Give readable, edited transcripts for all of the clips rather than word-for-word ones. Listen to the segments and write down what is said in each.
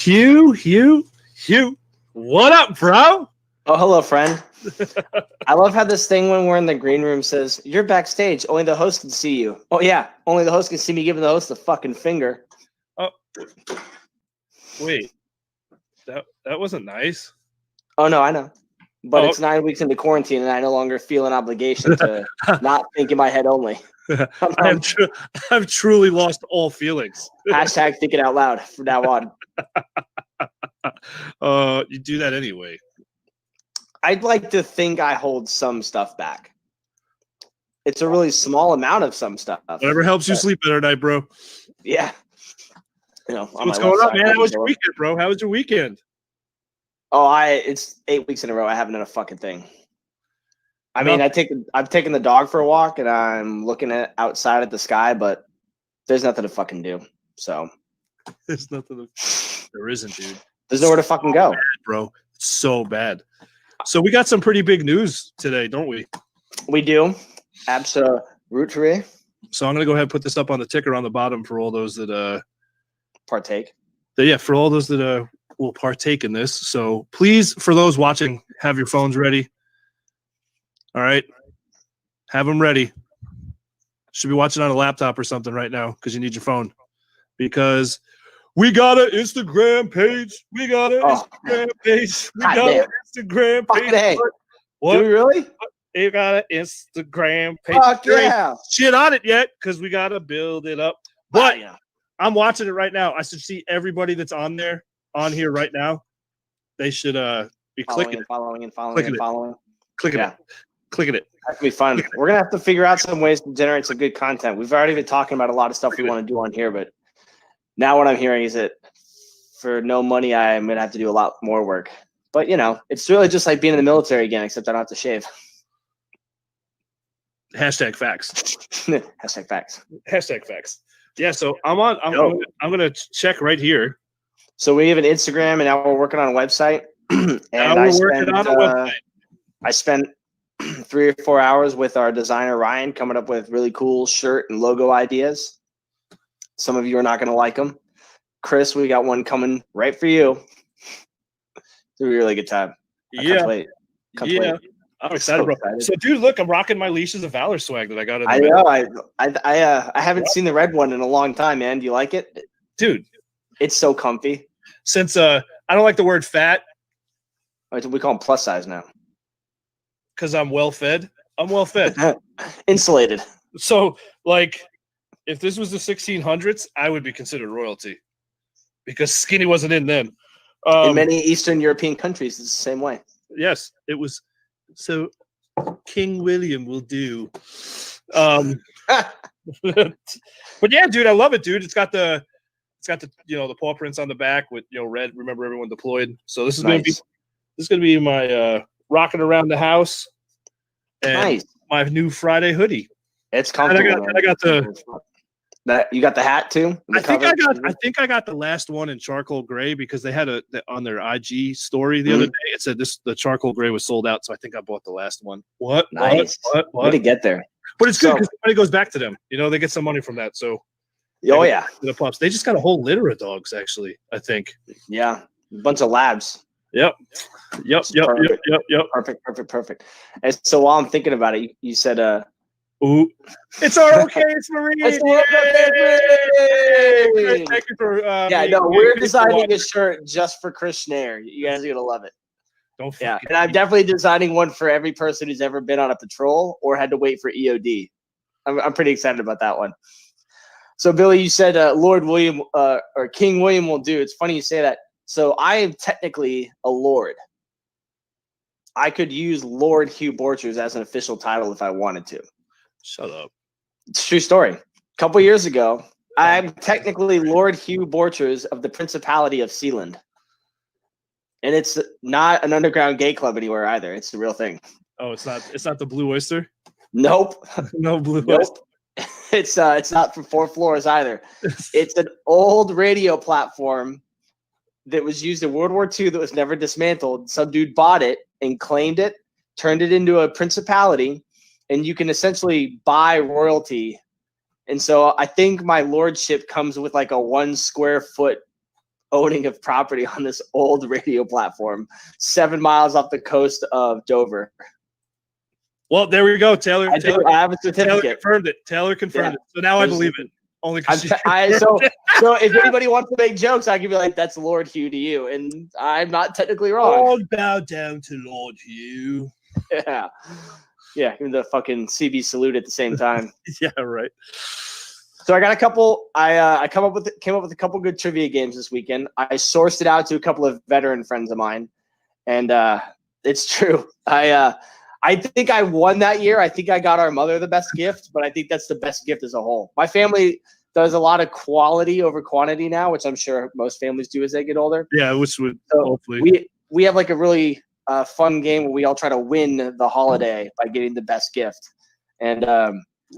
Hugh. What up, bro? Oh, hello, friend. I love how this thing when we're in the green room says, "You're backstage. Only the host can see you." Oh, yeah. Only the host can see me giving the host the fucking finger. Oh, wait. That wasn't nice. Oh, no, I know. But it's 9 weeks into quarantine, and I no longer feel an obligation to not think in my head only. I've truly lost all feelings. Hashtag think it out loud from now on. You do that anyway. I'd like to think I hold some stuff back. It's a really small amount of some stuff. Whatever helps you sleep better night, bro. Yeah. What's going on, man? How was your weekend, bro? How was your weekend? Oh, it's 8 weeks in a row. I haven't done a fucking thing. I mean, I've taken the dog for a walk and I'm looking outside at the sky, but there's nothing to fucking do. So there's nothing. There isn't, dude. There's nowhere to fucking go, bad, bro. It's so bad. So we got some pretty big news today, don't we? We do. Absolutely. So I'm gonna go ahead and put this up on the ticker on the bottom for all those that partake. For all those that will partake in this. So please, for those watching, have your phones ready. All right, have them ready. Should be watching on a laptop or something right now because you need your phone. Because we got an Instagram page. We got an Instagram page. We got an Instagram page. Hey. What? Do we really? You got an Instagram page. Fuck yeah. Shit on it yet because we got to build it up. But I'm watching it right now. I should see everybody that's on here right now. They should be clicking it. Following. Clicking it. Clicking it. That's gonna be fun. We're gonna have to figure out some ways to generate some good content. We've already been talking about a lot of stuff we want to do on here, but now what I'm hearing is that for no money, I'm gonna have to do a lot more work. But it's really just like being in the military again, except I don't have to shave. Hashtag facts. Hashtag facts. Hashtag facts. Yeah. So I'm gonna check right here. So we have an Instagram, and now we're working on a website. I spent 3 or 4 hours with our designer Ryan coming up with really cool shirt and logo ideas. Some of you are not going to like them. Chris, we got one coming right for you. It's a really good time. I'm excited, bro. So, dude, look, I'm rocking my Leashes of Valor swag that I got. I know. I haven't seen the red one in a long time, man. Do you like it, dude? It's so comfy. Since I don't like the word fat. We call them plus size now. Because I'm well fed. I'm well fed. Insulated. So, like, if this was the 1600s, I would be considered royalty. Because skinny wasn't in then. In many Eastern European countries, it's the same way. Yes, it was. So, King William will do. But yeah, dude, I love it, dude. It's got the the paw prints on the back with red. Remember, everyone deployed. So this is gonna be my rocking around the house and my new Friday hoodie. It's comfortable. And I got you got the hat too. I think I got the last one in charcoal gray because they had on their IG story the other day. It said the charcoal gray was sold out, so I think I bought the last one. What? Nice. What? Way to get there. But it's good because the money goes back to them. They get some money from that. So the pups. They just got a whole litter of dogs, actually, I think. Yeah. A bunch of labs. Yep. Perfect. And so while I'm thinking about it, you said ooh. It's our case, Marie. It's Marie. Thank you for we're designing a shirt just for Chris Schneer. You guys are gonna love it. And I'm definitely designing one for every person who's ever been on a patrol or had to wait for EOD. I'm pretty excited about that one. So Billy, you said Lord William or King William will do. It's funny you say that. So I am technically a lord. I could use Lord Hugh Borchers as an official title if I wanted to. Shut up. It's a true story. A couple years ago, I'm technically Lord Hugh Borchers of the Principality of Sealand. And it's not an underground gay club anywhere either. It's the real thing. Oh, it's not the Blue Oyster? Nope. No Blue Oyster. It's not for 4 floors either. It's an old radio platform that was used in World War II that was never dismantled. Some dude bought it and claimed it, turned it into a principality, and you can essentially buy royalty. And so I think my lordship comes with like a 1 square foot owning of property on this old radio platform 7 miles off the coast of Dover. Well, there we go, Taylor. I have a certificate. Taylor confirmed it. So now I believe it. Only because so if anybody wants to make jokes, I can be like, "That's Lord Hugh to you," and I'm not technically wrong. All bow down to Lord Hugh. Yeah, give me the fucking CB salute at the same time. Yeah, right. So I got a couple. I came up with a couple good trivia games this weekend. I sourced it out to a couple of veteran friends of mine, and it's true. I think I won that year. I think I got our mother the best gift, but I think that's the best gift as a whole. My family does a lot of quality over quantity now, which I'm sure most families do as they get older. Yeah, which would hopefully we have like a really fun game where we all try to win the holiday by getting the best gift. And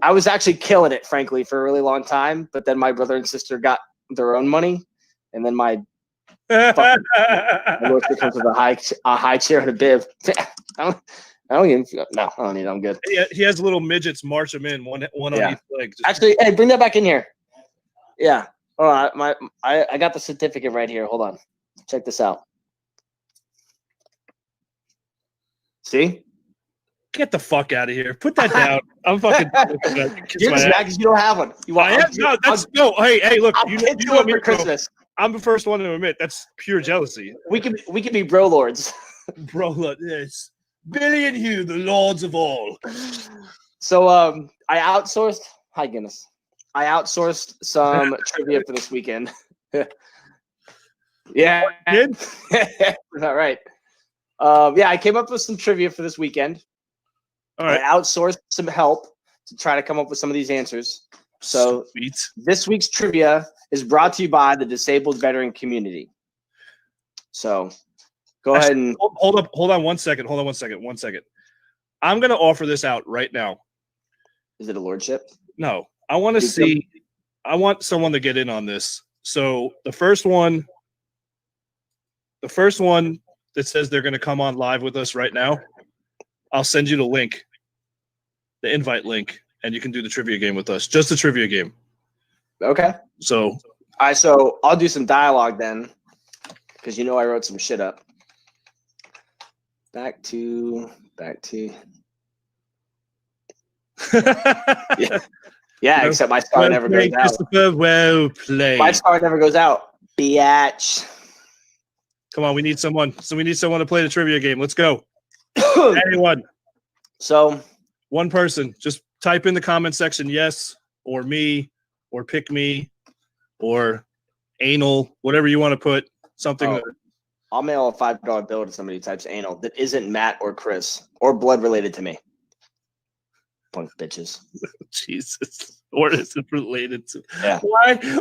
I was actually killing it, frankly, for a really long time. But then my brother and sister got their own money, and then my lord becomes with a high chair and a bib. I don't need it. I'm good. He has little midgets march him in, one on each leg. Actually, hey, bring that back in here. Yeah. Hold on. I got the certificate right here. Hold on. Check this out. See? Get the fuck out of here. Put that down. I'm fucking. You're just mad because you don't have one. Hey, look. You know me for Christmas. I'm the first one to admit that's pure jealousy. We can be bro lords. Bro lord, yes. Billy and Hugh, the lords of all. So I outsourced. Hi Guinness. I outsourced some trivia for this weekend. Yeah. Good? Not right. I came up with some trivia for this weekend. All right. I outsourced some help to try to come up with some of these answers. So Sweet. This week's trivia is brought to you by the disabled veteran community. So go ahead and hold on 1 second. Hold on 1 second. 1 second. I'm gonna offer this out right now. Is it a lordship? No. I want to see. I want someone to get in on this. So the first one that says they're gonna come on live with us right now, I'll send you the link, the invite link, and you can do the trivia game with us. Just the trivia game. Okay. So I'll do some dialogue then, because I wrote some shit up. Back to yeah, except my star never goes out. Well played. My star never goes out. Biatch. Come on, we need someone. So we need someone to play the trivia game. Let's go. Anyone. So one person. Just type in the comment section yes or me or pick me or anal, whatever you want to put. Something. I'll mail a $5 bill to somebody who types anal that isn't Matt or Chris or blood related to me. Punk bitches. Jesus. Or is it related to? Yeah.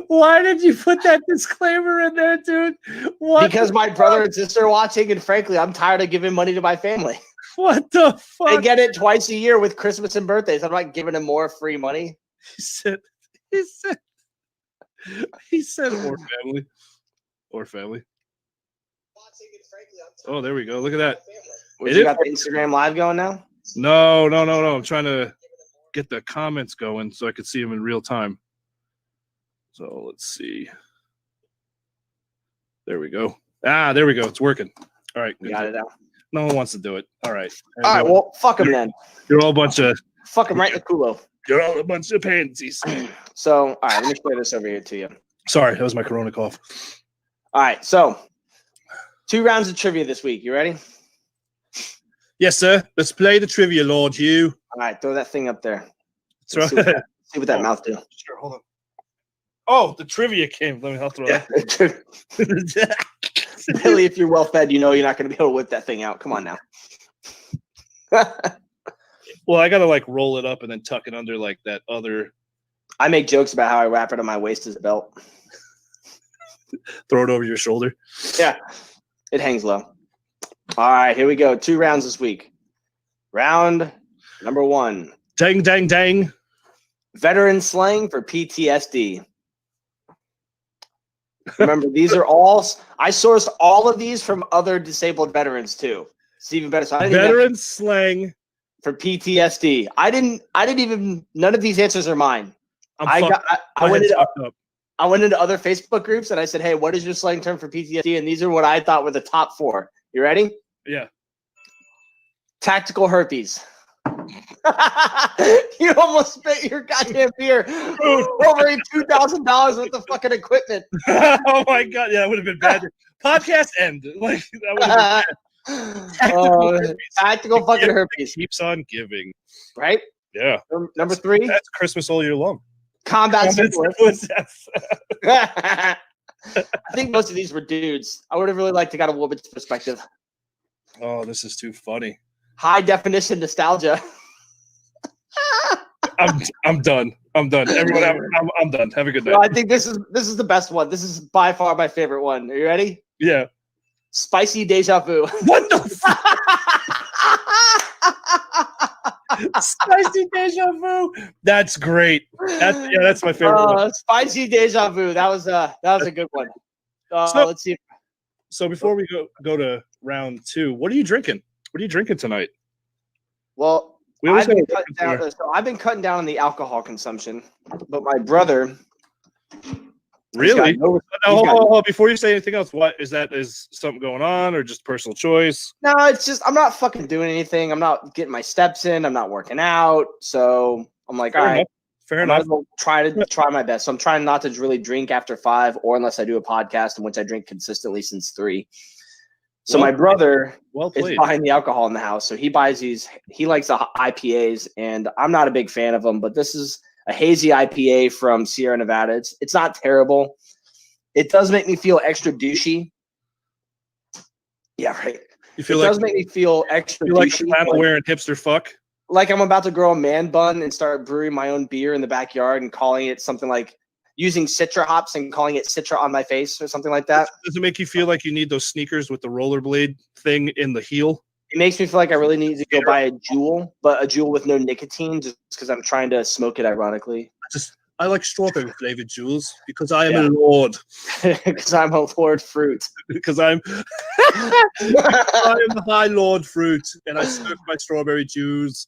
Why did you put that disclaimer in there, dude? Because my brother and sister are watching, and frankly, I'm tired of giving money to my family. What the fuck? They get it twice a year with Christmas and birthdays. I'm not giving them more free money. He said, or family. Oh, there we go. Look at that. You got the Instagram live going now? No. I'm trying to get the comments going so I could see them in real time. So let's see. There we go. There we go. It's working. All right. We got it now. No one wants to do it. All right. All right. Well, fuck them then. You're all a bunch of. Fuck them right in the culo. You're all a bunch of pansies. So, all right. Let me play this over here to you. Sorry, that was my Corona cough. All right. So, 2 rounds of trivia this week. You ready? Yes, sir. Let's play the trivia, Lord Hugh. All right. Throw that thing up there. Let's see what that mouth do. Sure. Hold on. Oh, the trivia came. Let me help throw that. Billy, if you're well fed, you're not going to be able to whip that thing out. Come on now. Well, I got to roll it up and then tuck it under that other. I make jokes about how I wrap it on my waist as a belt. Throw it over your shoulder. Yeah. It hangs low. All right, here we go. 2 rounds this week. Round number 1. Dang, dang, dang. Veteran slang for PTSD. Remember, these are all. I sourced all of these from other disabled veterans too. It's even better. So veteran slang for PTSD. I didn't even. None of these answers are mine. I went it up. I went into other Facebook groups and I said, hey, what is your slang term for PTSD? And these are what I thought were the top 4. You ready? Yeah. Tactical herpes. You almost spit your goddamn beer over $2,000 worth of fucking equipment. Oh my god, yeah, that would have been bad. Podcast end. Like that would have been bad. Tactical fucking herpes. Keeps on giving. Right? Yeah. Number 3. That's Christmas all year long. Combat syphilis. I think most of these were dudes. I would have really liked to get a woman's perspective. Oh, this is too funny. High definition nostalgia. I'm done. I'm done. Everyone, I'm done. Have a good night. No, I think this is the best one. This is by far my favorite one. Are you ready? Yeah. Spicy deja vu. What the Spicy deja vu. That's great. That's my favorite one. Spicy deja vu. That was a good one. Let's see. So before we go to round 2, what are you drinking? What are you drinking tonight? Well, I've been cutting down on the alcohol consumption, but my brother. Really? Hold on. Before you say anything else, what is that? Is something going on or just personal choice? No, it's just I'm not fucking doing anything. I'm not getting my steps in. I'm not working out. So I'm like, all right, fair enough. I'll try my best. So I'm trying not to really drink after 5 or unless I do a podcast in which I drink consistently since 3. So my brother is buying the alcohol in the house. So he buys these. He likes the IPAs, and I'm not a big fan of them. But this is a hazy IPA from Sierra Nevada. It's not terrible. It does make me feel extra douchey. Yeah, right. It does make me feel extra douchey. Like flannel wearing hipster fuck. Like I'm about to grow a man bun and start brewing my own beer in the backyard and calling it something like using Citra hops and calling it Citra on my face or something like that. Does it make you feel like you need those sneakers with the rollerblade thing in the heel? It makes me feel like I really need to go buy a Juul, but a Juul with no nicotine, just because I'm trying to smoke it ironically. I like strawberry flavored Juuls because I am a lord. Because I'm a lord fruit. Because I am the high lord fruit, and I smoke my strawberry Juice.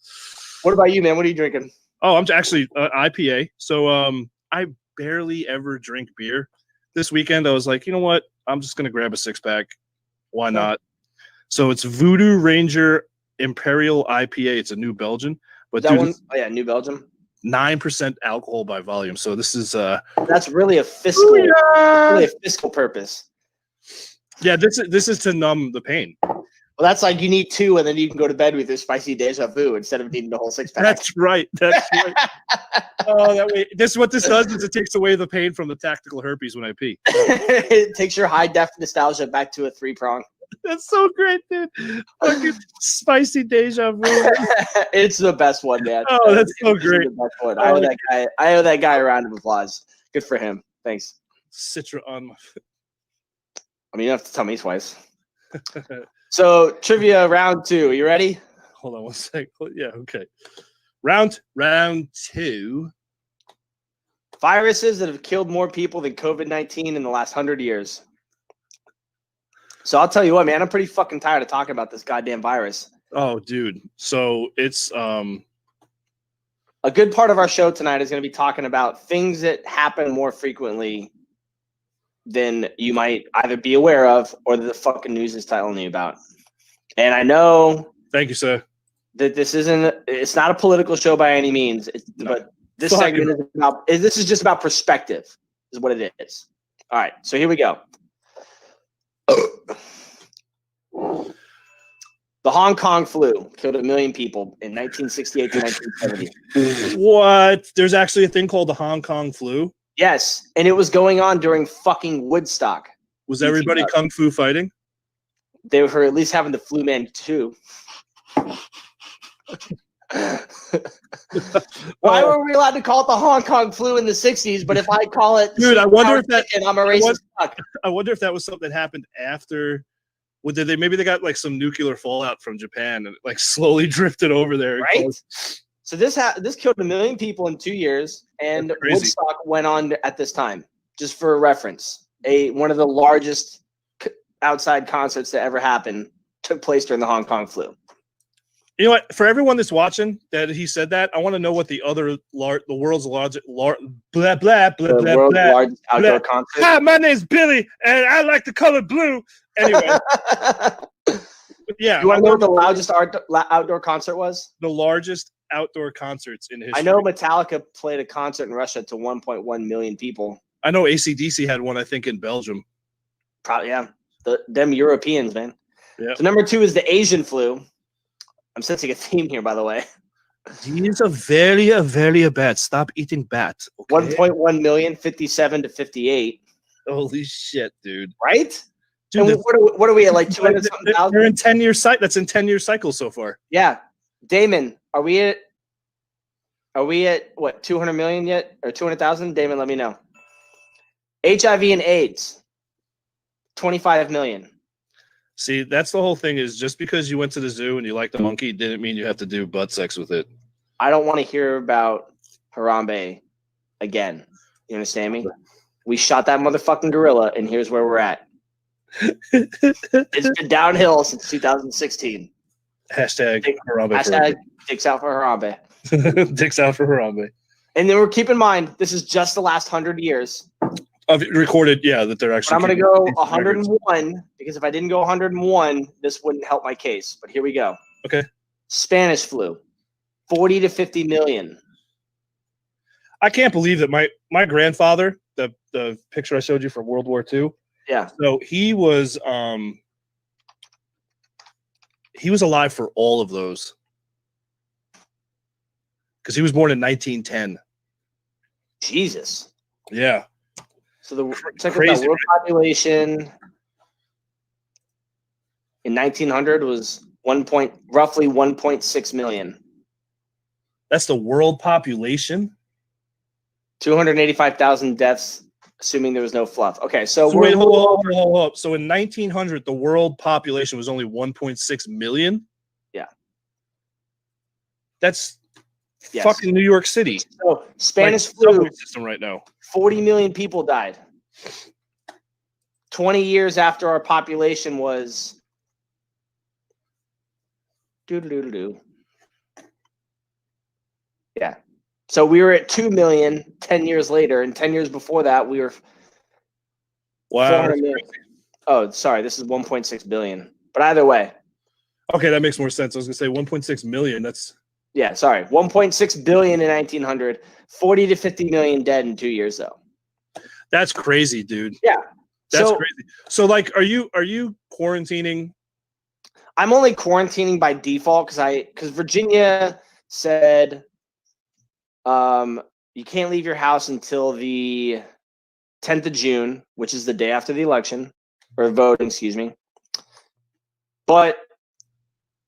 What about you, man? What are you drinking? Oh, I'm actually IPA. So I barely ever drink beer. This weekend, I was like, you know what? I'm just gonna grab a 6-pack. Why not? So it's Voodoo Ranger Imperial IPA. It's a New Belgian, but New Belgium. 9% alcohol by volume. So this is that's really a fiscal purpose. Yeah, this is to numb the pain. Well, that's like you need 2, and then you can go to bed with your spicy deja vu instead of needing the whole 6-pack. That's right. Oh, that way. What this does is it takes away the pain from the tactical herpes when I pee. It takes your high def nostalgia back to a 3-prong. That's so great, dude. Fucking spicy deja vu. It's the best one, man. Oh, that's so great. The best one. I owe that guy a round of applause. Good for him. Thanks. Citra on my. I mean, you don't have to tell me twice. So, trivia round 2. You ready? Hold on one second. Yeah, okay. Round 2. Viruses that have killed more people than COVID-19 in the last 100 years. So I'll tell you what, man, I'm pretty fucking tired of talking about this goddamn virus. Oh, dude. So it's a good part of our show tonight is going to be talking about things that happen more frequently than you might either be aware of or that the fucking news is telling you about. And I know. Thank you, sir. That it's not a political show by any means. But this segment this is just about perspective, is what it is. All right, so here we go. The Hong Kong flu killed 1 million people in 1968 to 1970. What? There's actually a thing called the Hong Kong flu? Yes, and it was going on during fucking Woodstock. Was everybody kung fu fighting? They were at least having the flu man too. Why were we allowed to call it the Hong Kong flu in the 60s? But if I call it, dude, I wonder if that. I'm a racist. I wonder if that was something that happened after. Maybe they got like some nuclear fallout from Japan and like slowly drifted over there. Right. So this killed 1 million people in 2 years, and Woodstock went on at this time. Just for reference, one of the largest outside concerts that ever happened took place during the Hong Kong flu. You know what? For everyone that's watching that he said that, I want to know what the world's largest blah blah blah blah The blah world's blah. largest outdoor concert. Hi, my name's Billy, and I like the color blue. Anyway, yeah. You want to know what the largest outdoor concert was? The largest outdoor concerts in history. I know Metallica played a concert in Russia to 1.1 million people. I know AC/DC had one, I think, in Belgium. Probably, yeah. Them Europeans, man. Yeah. So number 2 is the Asian flu. I'm sensing a theme here, by the way. These are very bad. Stop eating bat. Okay? 1.1 million, 57 to 58. Holy shit, dude. Right? Dude, and what are we at, like 200 something thousand? They're in 10-year cycle. That's in 10-year cycle so far. Yeah. Damon, are we at what, 200 million yet? Or 200,000? Damon, let me know. HIV and AIDS, 25 million. See, that's the whole thing, is just because you went to the zoo and you like the monkey didn't mean you have to do butt sex with it. I don't want to hear about Harambe again. You understand me? We shot that motherfucking gorilla, and here's where we're at. It's been downhill since 2016. Hashtag Harambe. Hashtag dicks out for Harambe. Dicks out for Harambe. And then we're keep in mind, this is just the last 100 years. Of recorded, yeah, that they're actually. But I'm going to go 101 because if I didn't go 101, this wouldn't help my case. But here we go. Okay. Spanish flu, 40 to 50 million. I can't believe that my grandfather, the picture I showed you from World War II. Yeah. So he was alive for all of those because he was born in 1910. Jesus. Yeah. So check out the world population in 1900 was roughly 1.6 million. That's the world population. 285,000 deaths, assuming there was no fluff. Okay, so wait, hold up. So in 1900, the world population was only 1.6 million. Yeah. That's fucking New York City. So Spanish flu system right now. 40 million people died. 20 years after our population was yeah. So we were at 2 million 10 years later, and 10 years before that we were 400 million. Oh, sorry, this is 1.6 billion. But either way. Okay, that makes more sense. I was going to say 1.6 million. That's yeah, sorry. 1.6 billion in 1900, 40 to 50 million dead in 2 years though. That's crazy, dude. Yeah. That's crazy. So like are you quarantining? I'm only quarantining by default because Virginia said you can't leave your house until the 10th of June, which is the day after the election or voting, excuse me. But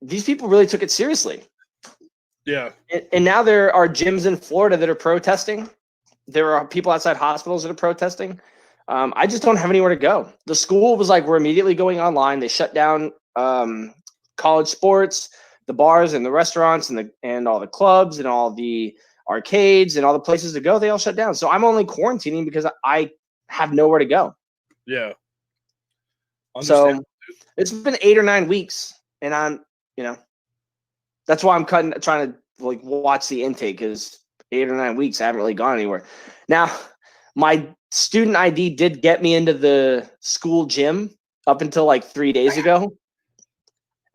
these people really took it seriously. Yeah. And now there are gyms in Florida that are protesting. There are people outside hospitals that are protesting. I just don't have anywhere to go. The school was like, we're immediately going online. They shut down college sports, the bars and the restaurants and all the clubs and all the arcades and all the places to go. They all shut down. So I'm only quarantining because I have nowhere to go. Yeah. So it's been 8 or 9 weeks, and I'm, that's why I'm trying to like watch the intake, because 8 or 9 weeks I haven't really gone anywhere. Now, my student ID did get me into the school gym up until like 3 days ago.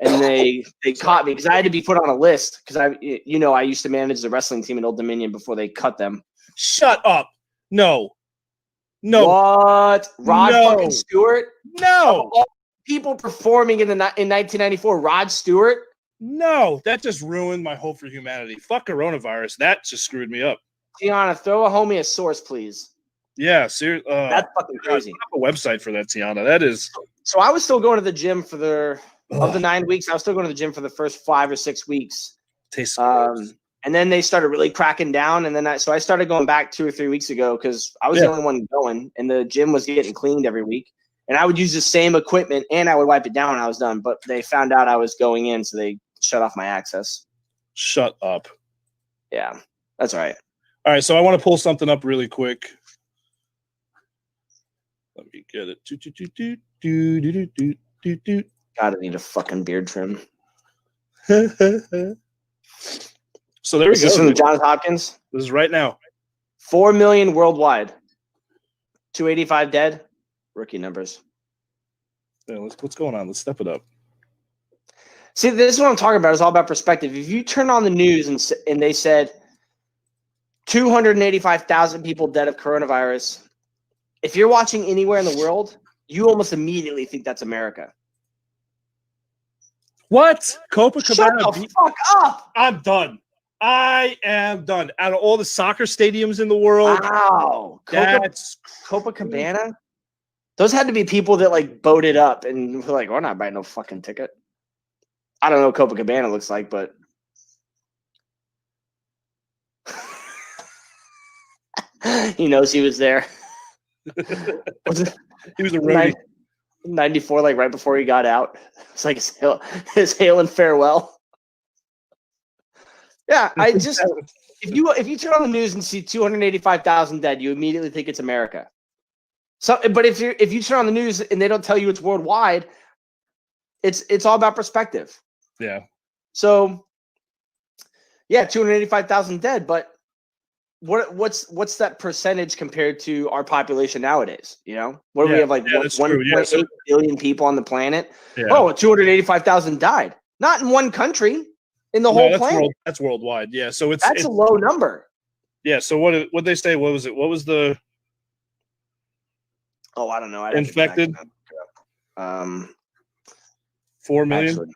And they caught me because I had to be put on a list because I used to manage the wrestling team in Old Dominion before they cut them. Shut up. No. What? Rod fucking Stewart? No. All people performing in 1994, Rod Stewart? No, that just ruined my hope for humanity. Fuck coronavirus. That just screwed me up. Tiana, throw a homie a source, please. Yeah, seriously. That's fucking crazy. I have a website for that, Tiana. That is. So I was still going to the gym for of the 9 weeks. I was still going to the gym for the first 5 or 6 weeks. Tastes gross. And then they started really cracking down. And then I started going back 2 or 3 weeks ago because I was the only one going, and the gym was getting cleaned every week. And I would use the same equipment and I would wipe it down when I was done. But they found out I was going in, so they shut off my access. Shut up. Yeah, that's all right. All right, so I want to pull something up really quick. Let me get it. God, I need a fucking beard trim. So there we go. This is from the Johns Hopkins. This is right now. 4 million worldwide. 285 dead. Rookie numbers. Yeah, what's going on? Let's step it up. See, this is what I'm talking about. It's all about perspective. If you turn on the news and they said 285,000 people dead of coronavirus, if you're watching anywhere in the world, you almost immediately think that's America. What? Copacabana? Shut the fuck up! I'm done. I am done. Out of all the soccer stadiums in the world, wow, that's Copacabana. Those had to be people that like boated up and were like, "We're not buying no fucking ticket." I don't know what Copacabana looks like, but he knows he was there. He was a roadie. 94, like right before he got out. It's like his hail and farewell. Yeah, I just if you turn on the news and see 285,000 dead, you immediately think it's America. So, but if you turn on the news and they don't tell you it's worldwide, it's all about perspective. Yeah. So, yeah, 285,000 dead, but what's that percentage compared to our population nowadays? You know, what do we have, like 1.8 billion people on the planet? Yeah. Oh, 285,000 died. Not in one country, in the whole planet. That's worldwide. Yeah, so it's a low number. Yeah. So what they say? What was it? What was the? Oh, I don't know. Infected. 4 million. Actually,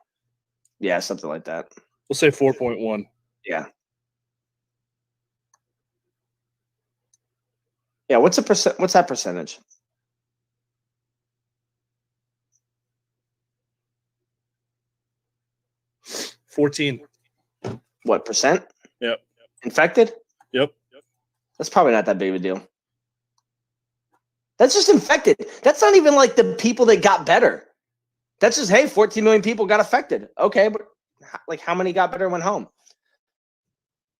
yeah, something like that. We'll say 4.1. Yeah. Yeah, what's that percentage? $14. What percent? Yep. Infected? Yep. That's probably not that big of a deal. That's just infected. That's not even like the people that got better. That's just, hey, 14 million people got affected. Okay, but like how many got better and went home?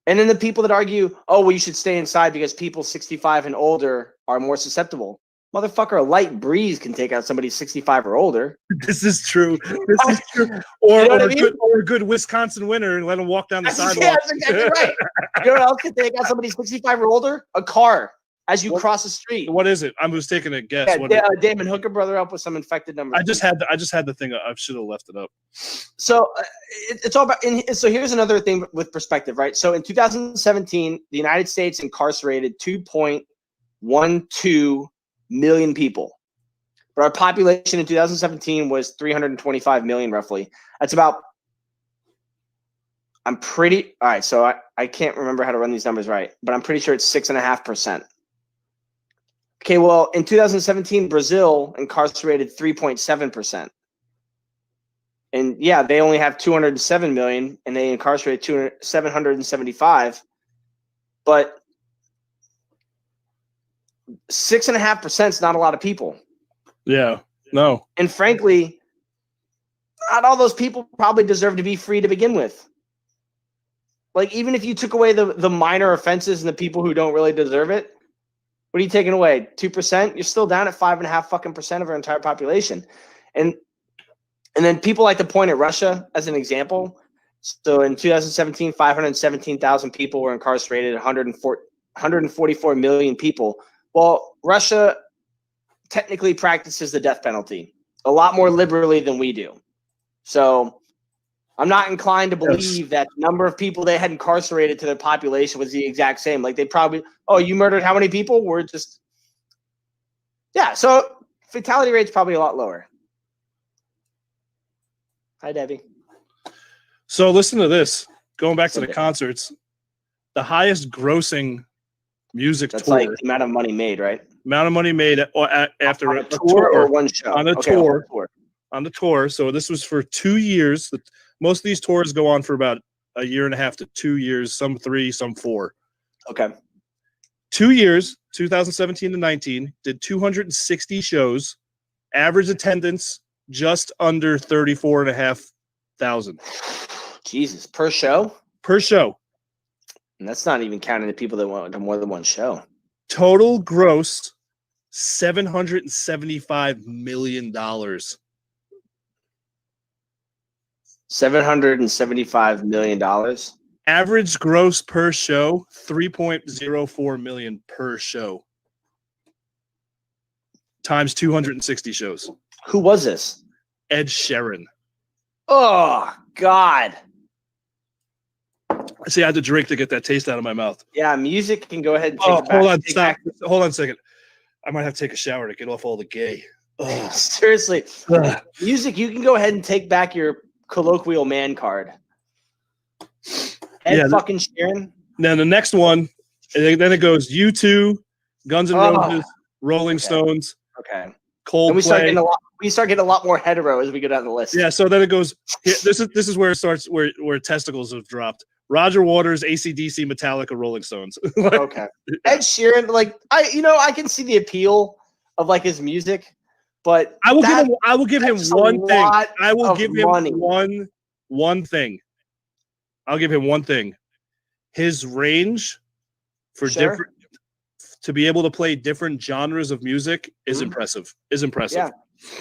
And then the people that argue, oh, well, you should stay inside because people 65 and older are more susceptible. Motherfucker, a light breeze can take out somebody 65 or older. This is true. This is true. Or, you know or a good Wisconsin winter and let them walk down the sidewalk. Yeah, that's exactly right. You know what else can take out somebody 65 or older? A car as you cross the street. What is it? I was taking a guess. Yeah, Damon, hook a brother up with some infected numbers. I just had the thing. I should have left it up. So it's all about. So here's another thing with perspective, right? So in 2017, the United States incarcerated 2.12 million people, but our population in 2017 was 325 million, roughly. That's about. All right. So I can't remember how to run these numbers right, but I'm pretty sure it's 6.5%. Okay, well, in 2017, Brazil incarcerated 3.7%. And yeah, they only have 207 million, and they incarcerated 775. But 6.5% is not a lot of people. Yeah, no. And frankly, not all those people probably deserve to be free to begin with. Like, even if you took away the minor offenses and the people who don't really deserve it, what are you taking away? 2%? You're still down at 5.5% of our entire population. And then people like to point at Russia as an example. So in 2017, 517,000 people were incarcerated, 144 million people. Well, Russia technically practices the death penalty a lot more liberally than we do. So I'm not inclined to believe that the number of people they had incarcerated to their population was the exact same. Like, they probably, oh, you murdered how many people? We're just, yeah. So fatality rate's probably a lot lower. Hi, Debbie. So listen to this. Going back to the concerts, the highest grossing music tour. That's like the amount of money made, right? Amount of money made after a tour or one show? On a tour. On the tour. So this was for 2 years. Most of these tours go on for about a year and a half to 2 years, some 3, some 4. Okay. 2 years, 2017 to 19, did 260 shows, average attendance just under 34,500. Jesus, per show? Per show. And that's not even counting the people that went to more than one show. Total gross, $775 million. $775 million. Average gross per show, 3.04 million per show. Times 260 shows. Who was this? Ed Sheeran. Oh, God. See, I had to drink to get that taste out of my mouth. Yeah, music can go ahead and take it back. Hold on, stop. Hold on a second. I might have to take a shower to get off all the gay. Ugh. Seriously. Ugh. Music, you can go ahead and take back your colloquial man card. Ed fucking Sheeran. Then the next one, and then it goes U2, Guns N' Roses, Rolling Stones. Okay. Coldplay. And we start getting a lot more hetero as we go down the list. Yeah, so then it goes. This is where it starts. Where testicles have dropped. Roger Waters, AC/DC, Metallica, Rolling Stones. Okay. Ed Sheeran, like I can see the appeal of like his music, but I will give him one thing. I will give him one thing. I'll give him one thing. His range for different to be able to play different genres of music is impressive. Yeah.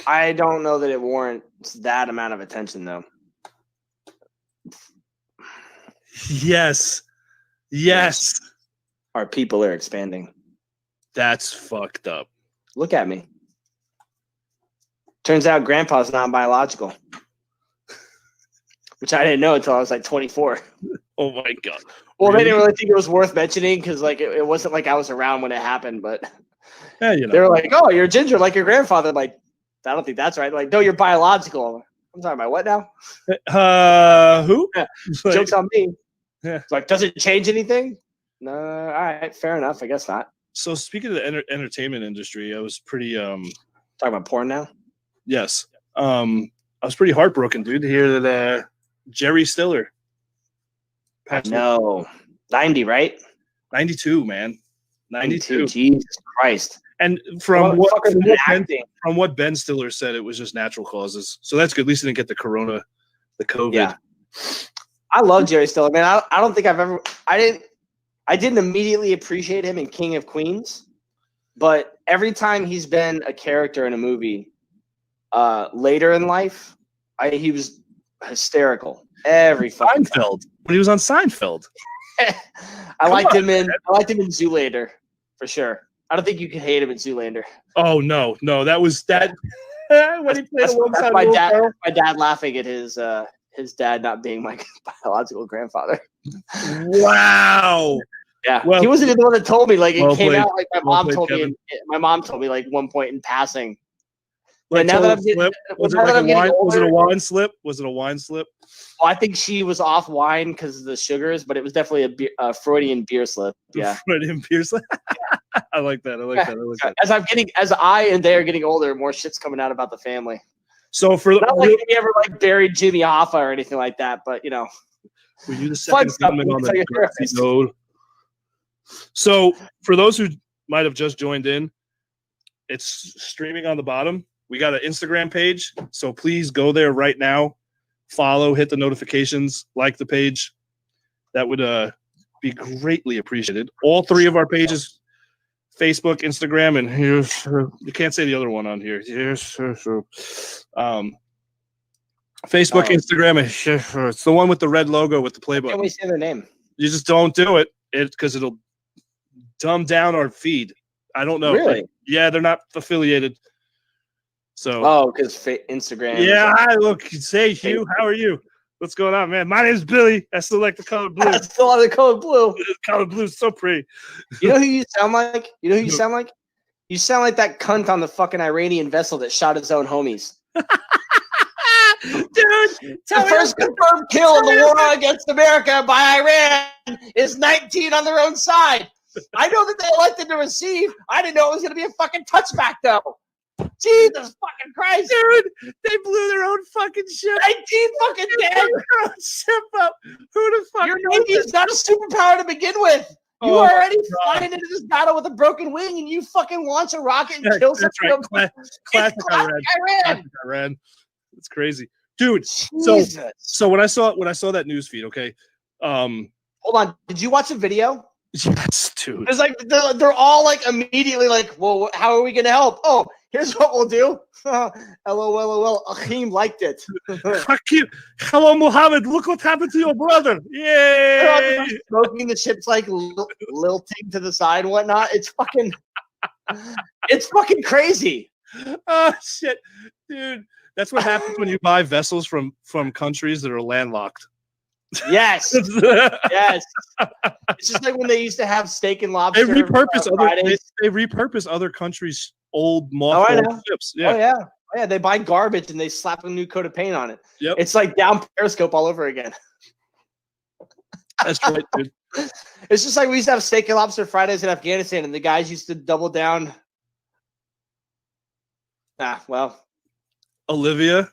I don't know that it warrants that amount of attention though. Yes. Our people are expanding. That's fucked up. Look at me. Turns out grandpa's not biological. Which I didn't know until I was like 24. Oh my God. Well, really? They didn't really think it was worth mentioning because like it wasn't like I was around when it happened, but yeah, they were like, "Oh, you're ginger like your grandfather." I'm like, I don't think that's right. Like, no, you're biological. I'm talking about what now? Who? Yeah. Joke's on me. Yeah. It's like, does it change anything? No. All right, fair enough. I guess not. So speaking of the entertainment industry, I was pretty talking about porn now. Yes. I was pretty heartbroken, dude, to hear that Jerry Stiller. No. 90, right? 92, man. 92. Jesus Christ. And from what Ben Stiller said, it was just natural causes. So that's good. At least he didn't get the corona, the COVID. Yeah. I love Jerry Stiller, man. I don't think I didn't immediately appreciate him in King of Queens, but every time he's been a character in a movie later in life, he was hysterical. Every fucking Seinfeld. When he was on Seinfeld. I liked him in Zoolander for sure. I don't think you can hate him in Zoolander. Oh no, that was that when he played alongside my dad laughing at his dad not being my biological grandfather. Wow. Yeah. Well, he wasn't the one that told me. Like it came out like my mom told Kevin. me. My mom told me like one point in passing. Like, now that I'm getting, was it a wine slip? Was it a wine slip? Well, I think she was off wine because of the sugars, but it was definitely a Freudian beer slip. Yeah, Freudian beer slip. I like that. I like that. As I and they are getting older, more shit's coming out about the family. So for not like we ever like buried Jimmy Hoffa or anything like that, but you know, were you the second comment on the episode? So for those who might have just joined in, it's streaming on the bottom. We got an Instagram page, so please go there right now. Follow, hit the notifications, like the page. That would be greatly appreciated. All three of our pages, Facebook, Instagram, and here's you can't say the other one on here. Facebook, Instagram, it's the one with the red logo with the play button. Can we say their name? You just don't do it because it'll dumb down our feed. I don't know. Really? Yeah, they're not affiliated. So because Instagram. Yeah, hi, look. Say Hugh, how are you? What's going on, man? My name's Billy. I still like the color blue. I still like the color blue. Color blue is so pretty. You know who you sound like? You sound like? You sound like that cunt on the fucking Iranian vessel that shot his own homies. Dude, the first confirmed kill in the war against America by Iran is 19 on their own side. I know that they elected to receive. I didn't know it was going to be a fucking touchback, though. Jesus fucking Christ, dude! They blew their own fucking ship. 19 fucking dead. Their own ship up. Who the fuck? Your Navy is not a superpower to begin with. You are already flying into this battle with a broken wing, and you fucking launch a rocket and kill someone. Right. Classic Iran. It's crazy, dude. Jesus. So when I saw that news feed, okay. Hold on. Did you watch the video? Yes, dude. It's like they're all like immediately like, well, how are we gonna help? Oh, Here's what we'll do. LOL. Achim liked it. Hakim, hello, Muhammad. Look what happened to your brother. Yay! Smoking the chips like lilting to the side and whatnot. It's fucking crazy. Oh shit, dude. That's what happens when you buy vessels from countries that are landlocked. Yes. Yes. It's just like when they used to have steak and lobster. They repurpose other countries' old mothballed ships. Yeah. Oh yeah. They buy garbage and they slap a new coat of paint on it. Yep. It's like down Periscope all over again. That's right, dude. It's just like we used to have steak and lobster Fridays in Afghanistan, and the guys used to double down. Well, Olivia.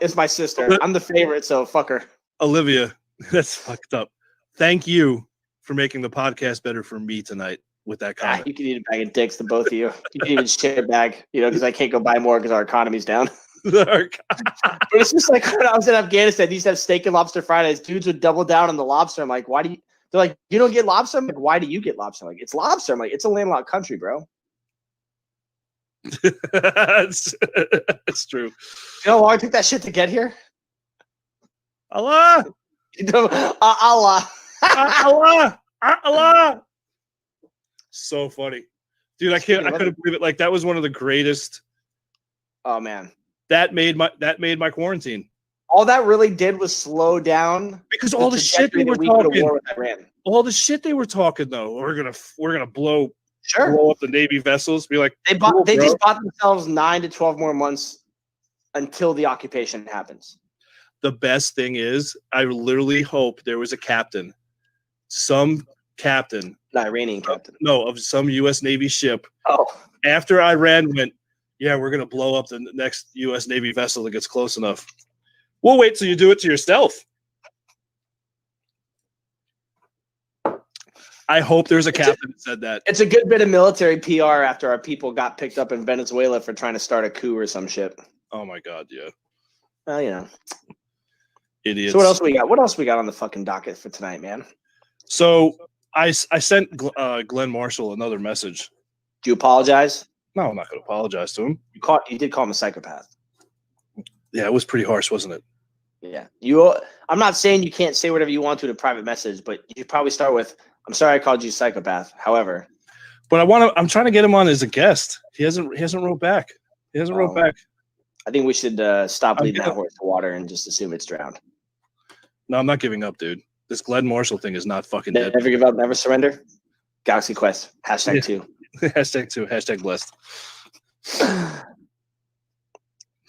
It's my sister. I'm the favorite, so fuck her. Olivia, that's fucked up. Thank you for making the podcast better for me tonight with that comment. You can eat a bag of dicks to both of you. You can even share a bag, because I can't go buy more because our economy's down. But it's just like when I was in Afghanistan, they used to have steak and lobster Fridays. Dudes would double down on the lobster. I'm like, why do you? They're like, you don't get lobster? I'm like, why do you get lobster? I'm like, it's lobster. I'm like, it's a landlocked country, bro. It's true. You know how long it took that shit to get here? Allah. Allah. Allah. So funny. Dude, I couldn't believe it. Like, that was one of the greatest. Oh man. That made my quarantine. All that really did was slow down because all the shit they were talking. All the shit they were talking though. We're gonna blow up the Navy vessels. Be like, they just bought themselves 9 to 12 more months until the occupation happens. The best thing is, I literally hope there was a captain, an Iranian captain, of some U.S. Navy ship. Oh, after Iran went, yeah, we're gonna blow up the next U.S. Navy vessel that gets close enough. We'll wait till you do it to yourself. I hope there's a captain that said that. It's a good bit of military PR after our people got picked up in Venezuela for trying to start a coup or some shit. Oh my god, yeah. Well, idiots. So what else we got? What else we got on the fucking docket for tonight, man? So I sent Glenn Marshall another message. Do you apologize? No, I'm not going to apologize to him. You did call him a psychopath. Yeah, it was pretty harsh, wasn't it? Yeah. I'm not saying you can't say whatever you want to in a private message, but you should probably start with, I'm sorry I called you psychopath. However. But I'm trying to get him on as a guest. He hasn't wrote back. Wrote back. I think we should stop leading that horse to water and just assume it's drowned. No, I'm not giving up, dude. This Glenn Marshall thing is not fucking dead. Never give up, never surrender. Galaxy Quest. #2. #2. #blessed.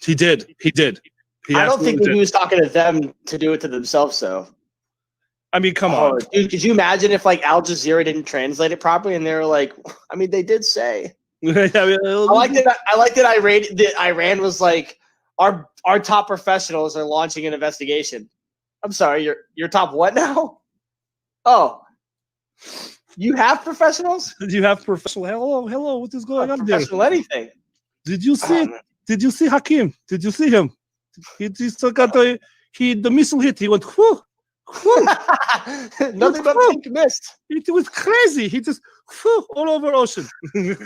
He did. I don't think he was talking to them to do it to themselves, though. I mean, come on. Dude, could you imagine if like Al Jazeera didn't translate it properly and they were like, I mean, they did say. I like that Iran was like, our top professionals are launching an investigation. I'm sorry, your top what now? Oh. You have professionals? You have professional. Hello, what is going on there? Professional anything. Did you see Hakim? Did you see him? He still got the missile hit. He went, whew. Nothing but pink mist. It was crazy. He just all over ocean. It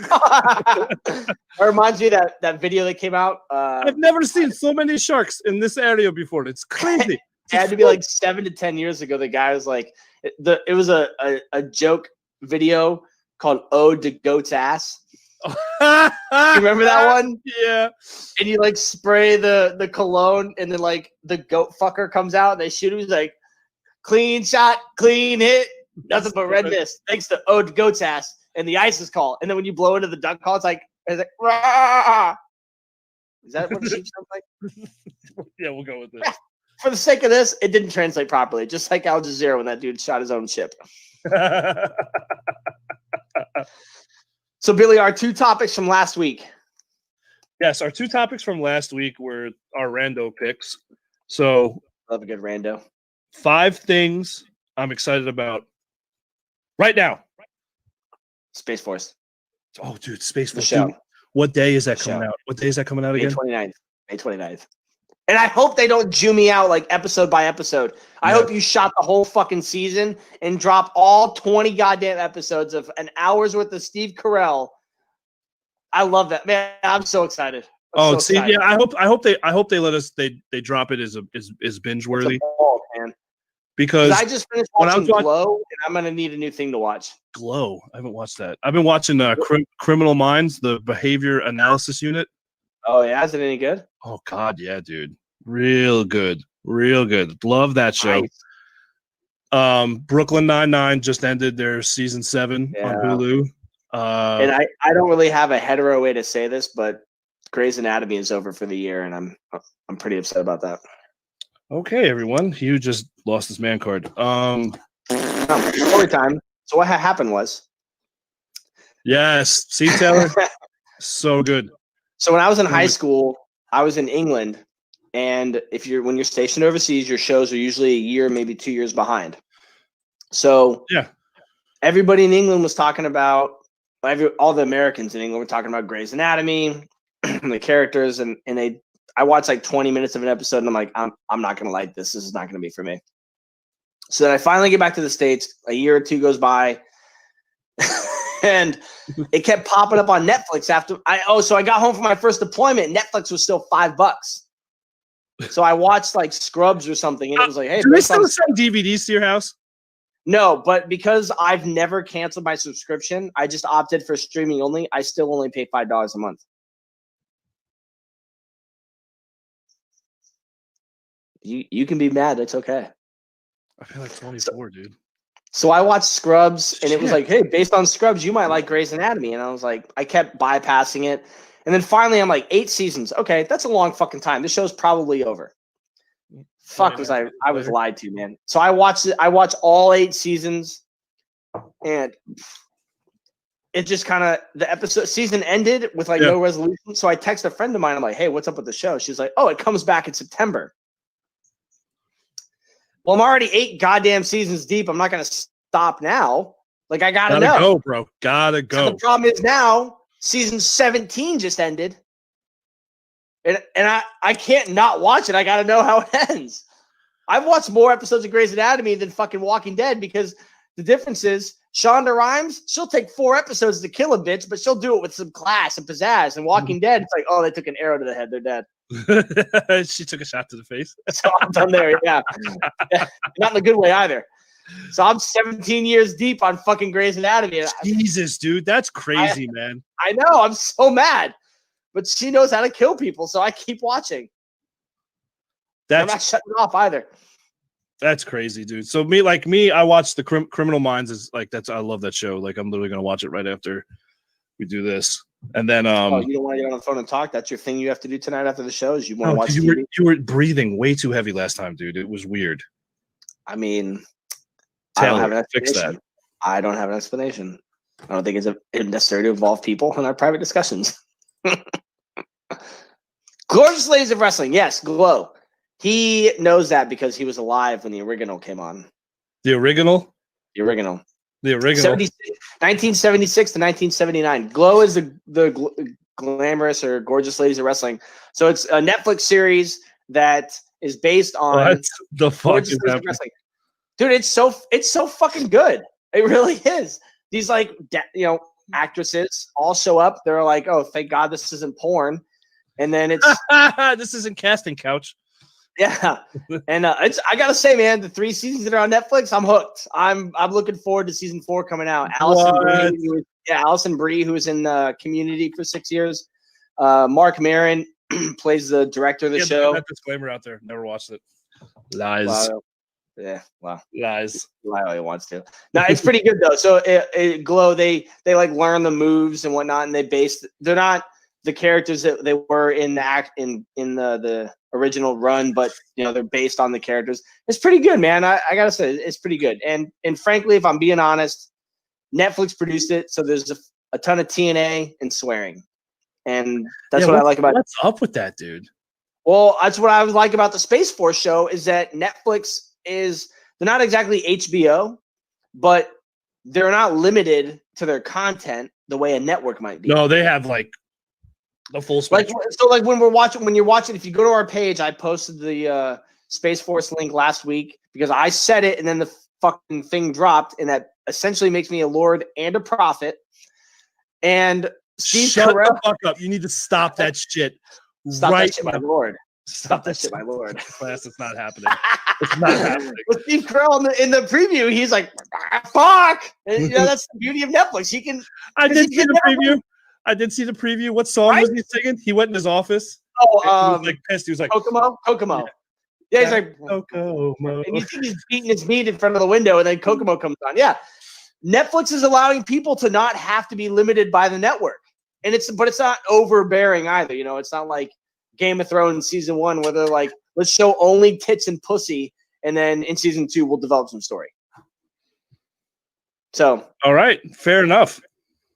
reminds me of that video that came out. I've never seen so many sharks in this area before. It's crazy. It had to be like 7 to 10 years ago. The guy was like, it was a joke video called "Ode to Goat's Ass." You remember that one? Yeah. And you like spray the cologne, and then like the goat fucker comes out, and they shoot him. He's like, "Clean shot, clean hit, nothing but red mist." Thanks to "Ode to Goat's Ass" and the ISIS call. And then when you blow into the duck call, it's like Rah! Is that what the sheep sounds like? Yeah, we'll go with this. For the sake of this, it didn't translate properly, just like Al Jazeera when that dude shot his own ship. So, Billy, our 2 topics from last week. Yes, our 2 topics from last week were our rando picks. So, love a good rando. 5 things I'm excited about right now. Space Force. Oh, dude, Space Force. Dude, what day is that coming out? What day is that coming out again? May 29th. And I hope they don't Jew me out like episode by episode. I hope you shot the whole fucking season and drop all 20 goddamn episodes of an hour's worth of Steve Carell. I love that, man. I'm so excited. Yeah. I hope they let us. They drop it as binge worthy. Man. Because I just finished watching Glow, and I'm gonna need a new thing to watch. Glow. I haven't watched that. I've been watching Criminal Minds, the behavior analysis unit. Oh yeah, is it any good? Oh God, yeah, dude. Real good. Love that show. Nice. Brooklyn Nine-Nine just ended their season 7 on Hulu. And I don't really have a hetero way to say this, but Grey's Anatomy is over for the year, and I'm pretty upset about that. Okay, everyone. Hugh just lost his man card. Story time. So what happened was. Yes. See, Taylor? So good. So when I was in high school, I was in England, and when you're stationed overseas, your shows are usually a year, maybe 2 years behind. So everybody in England was talking about all the Americans in England were talking about Grey's Anatomy, the characters, and I watched like 20 minutes of an episode, and I'm like, I'm not gonna like this. This is not gonna be for me. So then I finally get back to the States. A year or two goes by, and it kept popping up on Netflix after so I got home from my first deployment. Netflix was still $5. So I watched like Scrubs or something, and it was like, hey, do they still send DVDs to your house? No, but because I've never canceled my subscription, I just opted for streaming only. I still only pay $5 a month. You can be mad. It's okay. I feel like 24, dude. So I watched Scrubs, and it was like, hey, based on Scrubs, you might like Grey's Anatomy. And I was like, I kept bypassing it. And then finally, I'm like, 8 seasons. Okay, that's a long fucking time. This show's probably over. Fuck, I was lied to, man. So I watched it. I watched all 8 seasons, and it just kind of the season ended with like no resolution. So I text a friend of mine. I'm like, hey, what's up with the show? She's like, oh, it comes back in September. Well, I'm already 8 goddamn seasons deep. I'm not going to stop now. Like, I gotta know. Go, bro. Gotta go. So the problem is now season 17 just ended. And I can't not watch it. I got to know how it ends. I've watched more episodes of Grey's Anatomy than fucking Walking Dead, because the difference is Shonda Rhimes, she'll take 4 episodes to kill a bitch, but she'll do it with some class and pizzazz. And Walking Dead, it's like, oh, they took an arrow to the head. They're dead. She took a shot to the face. So I'm done there. Yeah. Not in a good way either. So I'm 17 years deep on fucking Grey's Anatomy. Jesus, dude. That's crazy, man. I know. I'm so mad. But she knows how to kill people, so I keep watching. I'm not shutting it off either. That's crazy, dude. So me, I watched the Criminal Minds. Is like I love that show. Like I'm literally gonna watch it right after we do this. And then you don't want to get on the phone and talk? That's your thing you have to do tonight after the show? Is you want to watch TV? You were breathing way too heavy last time, dude. It was weird. I mean, Taylor, I don't have an explanation. Fix that. I don't have an explanation. I don't think it's necessary to involve people in our private discussions. Gorgeous Ladies of Wrestling. Yes, Glow. He knows that because he was alive when the original came on. The original? The original. 1976 to 1979. Glow is the glamorous or gorgeous ladies of wrestling. So it's a Netflix series that is based on what the fuck is happening? Dude, it's so fucking good. It really is. These actresses all show up. They're like, oh, thank God this isn't porn. And then it's this isn't casting couch. Yeah, and I gotta say, man, the 3 seasons that are on Netflix, I'm hooked. I'm looking forward to season 4 coming out. Allison Brie, who was in Community for 6 years. Mark Maron plays the director of the show. That disclaimer out there. Never watched it. Lies. Wow. Yeah, wow. Lies. Lie all he wants to. No, it's pretty good though. So Glow, they like learn the moves and whatnot, and they're not the characters that they were in the original run, but they're based on the characters. It's pretty good, man. I gotta say, it's pretty good. And frankly, if I'm being honest, Netflix produced it, so there's a ton of TNA and swearing, and that's what I like about it. What's up with that, dude? Well, that's what I like about the Space Force show is that Netflix they're not exactly HBO, but they're not limited to their content the way a network might be. No, they have like the full spectrum. When you're watching, if you go to our page, I posted the Space Force link last week because I said it and then the fucking thing dropped, and that essentially makes me a lord and a prophet. And Shut the fuck up. You need to stop that shit. Stop right that shit, my lord. Stop that shit, my lord. Class, it's not happening. It's not happening. With Steve Carell in the preview, he's like, fuck. And, that's the beauty of Netflix. He can. I did see the preview. I did see the preview. What song was he singing? He went in his office. Oh, he was like pissed. He was like, Kokomo. Yeah, he's like, Kokomo. And you think he's beating his meat in front of the window, and then Kokomo comes on. Yeah. Netflix is allowing people to not have to be limited by the network. And it's not overbearing either. It's not like Game of Thrones season 1 where they're like, let's show only tits and pussy, and then in season 2 we'll develop some story. So, all right, fair enough.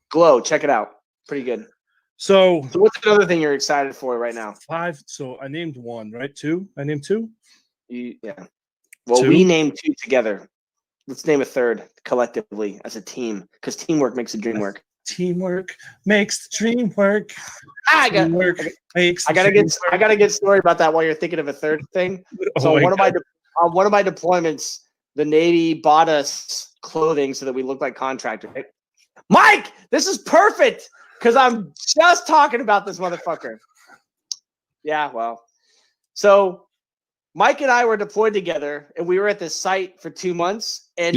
Glow, check it out. Pretty good. So what's another thing you're excited for right now? 5. So I named 1, right? 2. I named 2. Yeah. Well, 2? we named 2 together. Let's name a third collectively as a team, because teamwork makes the dream work. Teamwork makes the dream work. I got a good story about that while you're thinking of a third thing. So on one of my deployments, the Navy bought us clothing so that we look like contractors. Mike, this is perfect because I'm just talking about this motherfucker. Yeah, well, so Mike and I were deployed together, and we were at this site for 2 months. And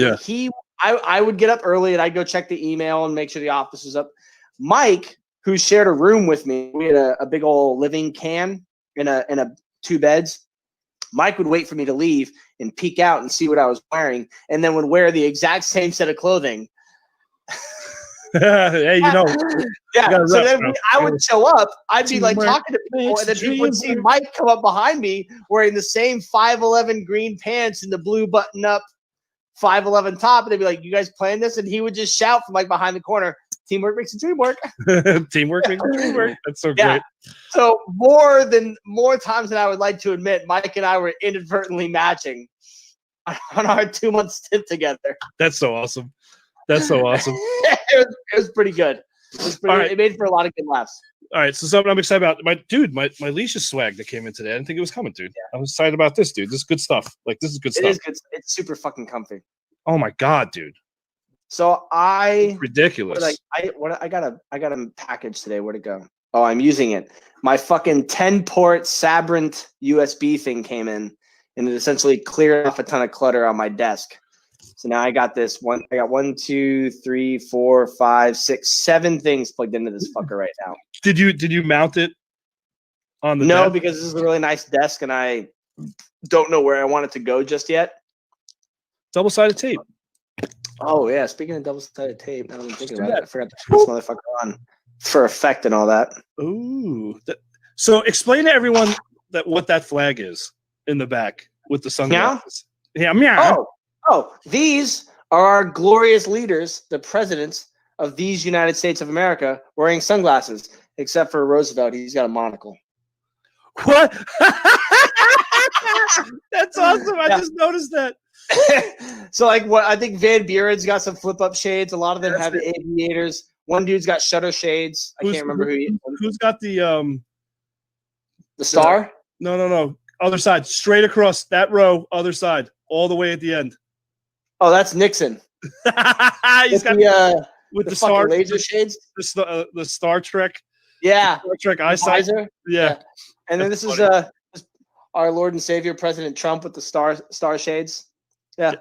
I would get up early, and I'd go check the email and make sure the office was up. Mike, who shared a room with me, we had a big old living can in a 2 beds. Mike would wait for me to leave and peek out and see what I was wearing, and then would wear the exact same set of clothing. Hey, yeah. So then I would show up. I'd be like talking to people, and then people would see Mike come up behind me wearing the same 5'11" green pants and the blue button-up 5'11" top, and they'd be like, "You guys playing this?" And he would just shout from like behind the corner, "Teamwork makes the dream work." Teamwork makes the dream work. That's so great. So more times than I would like to admit, Mike and I were inadvertently matching on our 2-month stint together. That's so awesome. That's so awesome. It was pretty good. It made for a lot of good laughs. All right, so something I'm excited about. My leash swag that came in today. I didn't think it was coming, dude. Yeah. I'm excited about this, dude. This is good stuff. This is good stuff. It is good. It's super fucking comfy. Oh my god, dude. So ridiculous. I got a package today. Where'd it go? Oh, I'm using it. My fucking 10-port Sabrent USB thing came in, and it essentially cleared off a ton of clutter on my desk. So now I got this one. I got 1, 2, 3, 4, 5, 6, 7 things plugged into this fucker right now. Did you mount it on the No, desk? because this is a really nice desk, and I don't know where I want it to go just yet. Double-sided tape. Oh yeah, speaking of double-sided tape, now I'm thinking about it. I forgot to turn this motherfucker on for effect and all that. Ooh. So explain to everyone what that flag is in the back with the sunglasses. Yeah, meow. Oh, these are our glorious leaders, the presidents of these United States of America, wearing sunglasses, except for Roosevelt. He's got a monocle. What? That's awesome. I just noticed that. So, I think Van Buren's got some flip-up shades. A lot of them have aviators. One dude's got shutter shades. I can't remember who's got the star? No. Other side, straight across that row, other side, all the way at the end. Oh, that's Nixon. He's got with the star laser shades. The Star Trek. Yeah. Star Trek eyesight. Yeah. And then this is our Lord and Savior President Trump with the star shades. Yeah.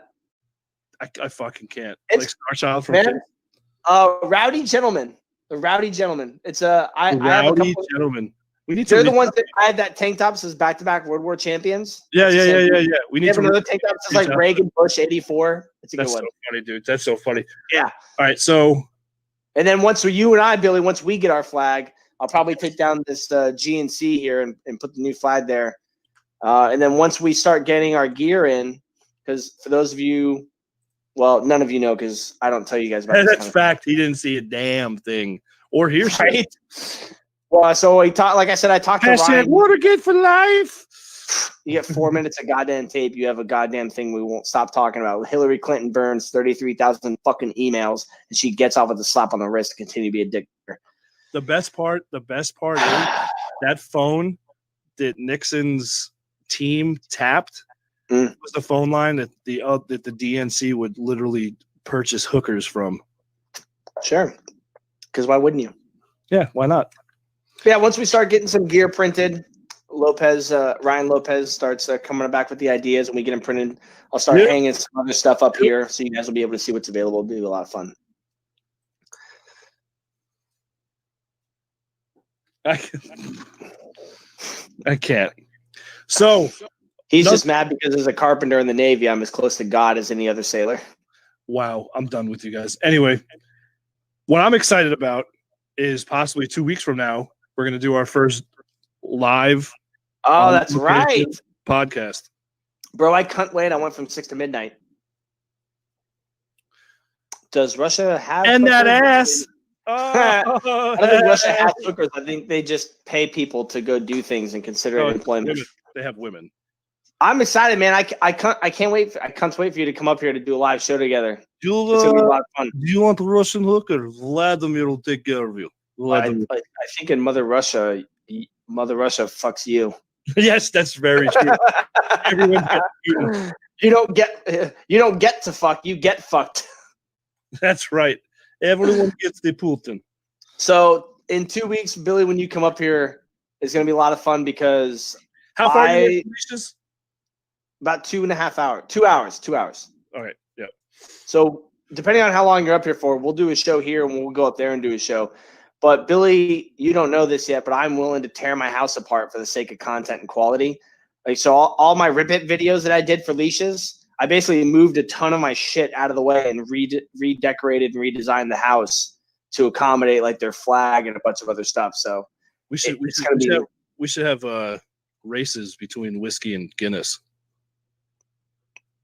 I fucking can't. It's, like Star Child from Rowdy Gentleman. The Rowdy Gentleman. It's I have a couple Gentleman. They're the ones that I had that tank top says back-to-back World War champions. Yeah. We need another tank top that says like Reagan Bush 84. It's a good one. That's so funny, dude. That's so funny. Yeah. All right, so and then once you and I, Billy, once we get our flag, I'll probably take down this GNC here and put the new flag there. And then once we start getting our gear in, because for those of you, well, none of you know because I don't tell you guys about this. That's fact. He didn't see a damn thing or hear shit. Right? Well, so like I said, I talked to Ryan. Watergate for life. You get 4 minutes of goddamn tape. You have a goddamn thing we won't stop talking about. Hillary Clinton burns 33,000 fucking emails, and she gets off with a slap on the wrist to continue to be a dictator. The best part is that phone that Nixon's team tapped was the phone line that the DNC would literally purchase hookers from. Sure, because why wouldn't you? Yeah, why not? Yeah, once we start getting some gear printed, Ryan Lopez starts coming back with the ideas, and we get them printed. I'll start hanging some other stuff up here, so you guys will be able to see what's available. It'll be a lot of fun. I can't. So he's just mad because as a carpenter in the Navy, I'm as close to God as any other sailor. Wow, I'm done with you guys. Anyway, what I'm excited about is possibly 2 weeks from now, we're going to do our first live. Oh, that's right. Podcast. Bro, I can't wait. I went from 6 to midnight. Does Russia have and that ass? I don't think Russia has hookers. I think they just pay people to go do things and consider it employment. Women. They have women. I'm excited, man. I can't wait. I can't wait for you to come up here to do a live show together. It's gonna be a lot of fun. Do you want a Russian hooker? Vladimir will take care of you. I think in Mother Russia fucks you. Yes, that's very true. Everyone gets you don't get to fuck. You get fucked. That's right. Everyone gets the Putin. So in 2 weeks, Billy, when you come up here, it's going to be a lot of fun because how far are you? About 2.5 hours. 2 hours. 2 hours. All right. Yeah. So depending on how long you're up here for, we'll do a show here and we'll go up there and do a show. But Billy, you don't know this yet, but I'm willing to tear my house apart for the sake of content and quality. Like, so all my Rip It videos that I did for leashes, I basically moved a ton of my shit out of the way and redecorated and redesigned the house to accommodate like their flag and a bunch of other stuff. So we should have races between whiskey and Guinness.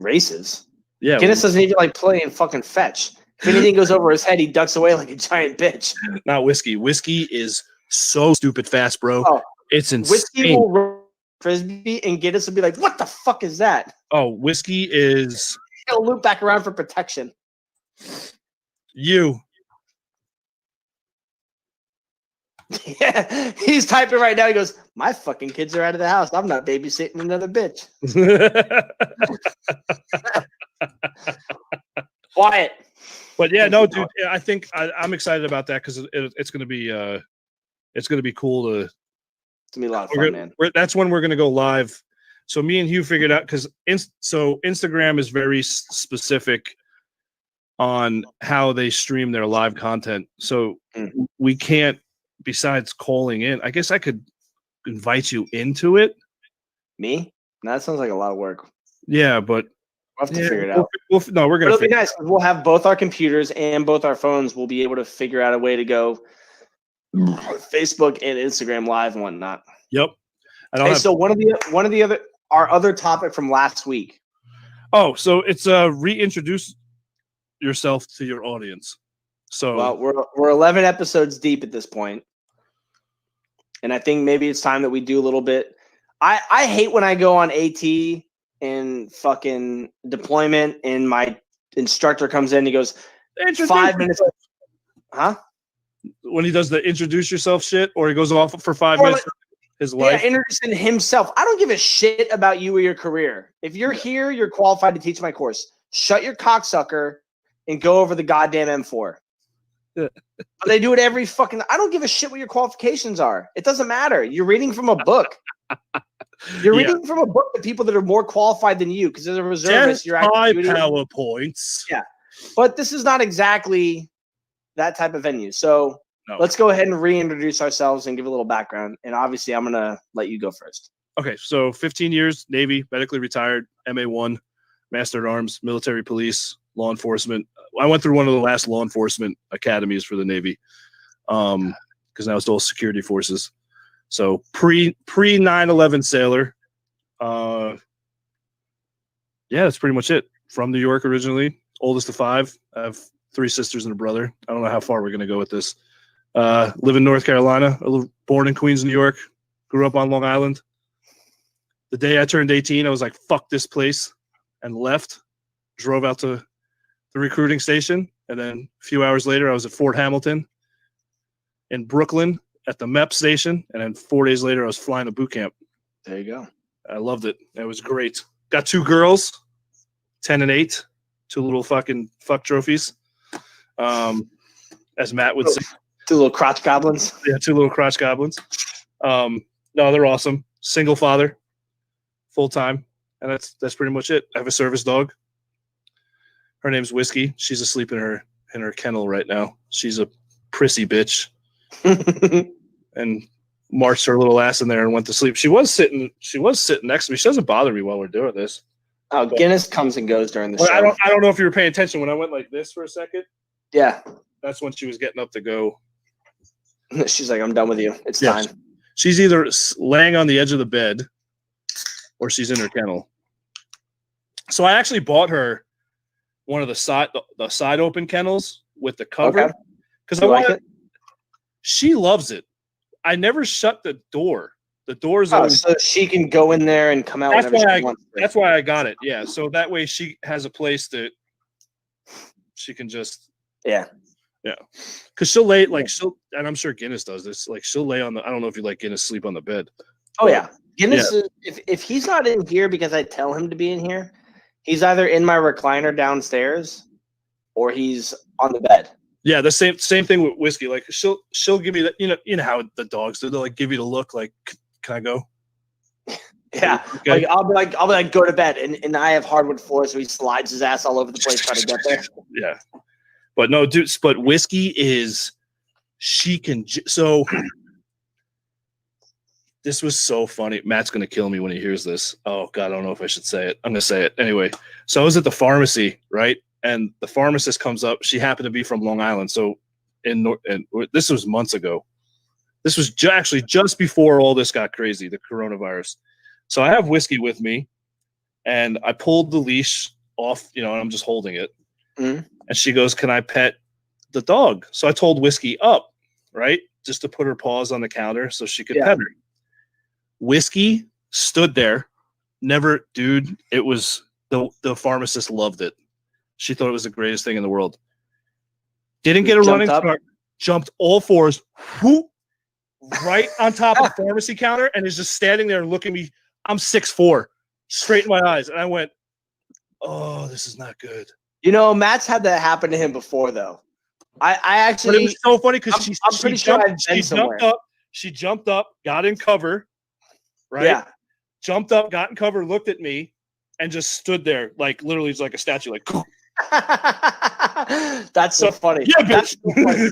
Races? Yeah. Guinness doesn't even like play in fucking fetch. If anything goes over his head, he ducks away like a giant bitch. Not whiskey. Whiskey is so stupid fast, bro. Oh, it's insane. Whiskey will run frisbee and Guinness will be like, "What the fuck is that?" Oh, whiskey is. He'll loop back around for protection. You. Yeah, he's typing right now. He goes, "My fucking kids are out of the house. I'm not babysitting another bitch." Quiet. But yeah, no, dude. I think I'm excited about that because it's going to be cool to. It's gonna be a lot of fun, man. That's when we're going to go live. So me and Hugh figured out because Instagram is very specific on how they stream their live content. So we can't. Besides calling in, I guess I could invite you into it. Me? No, that sounds like a lot of work. Yeah, but we'll have to figure it out. We're gonna. It'll be nice. We'll have both our computers and both our phones. We'll be able to figure out a way to go Facebook and Instagram live and whatnot. Yep. So one of the other topic from last week. Oh, so it's reintroduce yourself to your audience. So well, we're 11 episodes deep at this point, and I think maybe it's time that we do a little bit. I hate when I go on AT and fucking deployment, and my instructor comes in and he goes, 5 minutes. Huh? When he does the introduce yourself shit, or he goes off for 5 minutes. His life. Yeah, introducing himself. I don't give a shit about you or your career. If you're here, you're qualified to teach my course. Shut your cocksucker and go over the goddamn M4. But they do it every fucking. I don't give a shit what your qualifications are. It doesn't matter. You're reading from a book. You're reading from a book to people that are more qualified than you because as a reservist, you're high PowerPoints. Yeah, but this is not exactly that type of venue. So let's go ahead and reintroduce ourselves and give a little background. And obviously, I'm gonna let you go first. Okay, so 15 years Navy, medically retired, MA1, Master at Arms, military police, law enforcement. I went through one of the last law enforcement academies for the Navy, because now it's all security forces. So pre 9/11 sailor. Yeah, that's pretty much it. From New York originally, oldest of 5. I have 3 sisters and a brother. I don't know how far we're gonna go with this. Live in North Carolina. Born in Queens, New York. Grew up on Long Island. The day I turned 18, I was like, "Fuck this place," and left. Drove out to the recruiting station, and then a few hours later, I was at Fort Hamilton in Brooklyn at the MEP station, and then 4 days later, I was flying to boot camp. There you go. I loved it. It was great. Got 2 girls, 10 and 8, 2 little fucking fuck trophies, as Matt would say. Two little crotch goblins. Yeah, two little crotch goblins. No, they're awesome. Single father, full time, and that's pretty much it. I have a service dog. Her name's Whiskey. She's asleep in her kennel right now. She's a prissy bitch, and marched her little ass in there and went to sleep. She was sitting next to me. She doesn't bother me while we're doing this. Oh, Guinness comes and goes during the show. I don't know if you were paying attention when I went like this for a second. Yeah, that's when she was getting up to go. She's like, I'm done with you. It's time. She's either laying on the edge of the bed or she's in her kennel. So I actually bought her one of the side open kennels with the cover because I wanted. She loves it. I never shut the door. The door's always, so she can go in there and come out whenever she wants. That's why I got it. Yeah, so that way she has a place that she can just because she'll lay and I'm sure Guinness does this. Like she'll lay on the. I don't know if you like Guinness sleep on the bed. Oh yeah, Guinness. Yeah. If he's not in here because I tell him to be in here, he's either in my recliner downstairs or he's on the bed. Yeah, the same thing with Whiskey. Like she'll give me that. You know how the dogs do. They'll like give you the look. Like, can I go? Yeah, okay. Like I'll be like, go to bed, and I have hardwood floor, so he slides his ass all over the place trying to get there. Yeah, but no, dude. But Whiskey is she can. So this was so funny. Matt's gonna kill me when he hears this. Oh God, I don't know if I should say it. I'm gonna say it anyway. So I was at the pharmacy, right? And the pharmacist comes up. She happened to be from Long Island. So and this was months ago. This was actually just before all this got crazy, the coronavirus. So I have Whiskey with me, and I pulled the leash off, and I'm just holding it. Mm-hmm. And she goes, "Can I pet the dog?" So I told Whiskey up, right, just to put her paws on the counter so she could pet her. Whiskey stood there. Never, dude, it was the pharmacist loved it. She thought it was the greatest thing in the world. Didn't get a running start. Jumped all fours, whoop, right on top of the pharmacy counter, and is just standing there and looking at me. I'm 6'4", straight in my eyes. And I went, oh, this is not good. Matt's had that happen to him before, though. I actually. But it was so funny because I'm pretty sure I've been somewhere. She jumped up, got in cover, right? Yeah. Jumped up, got in cover, looked at me, and just stood there, like literally like a statue, like. That's so funny. Yeah, bitch. That's so funny.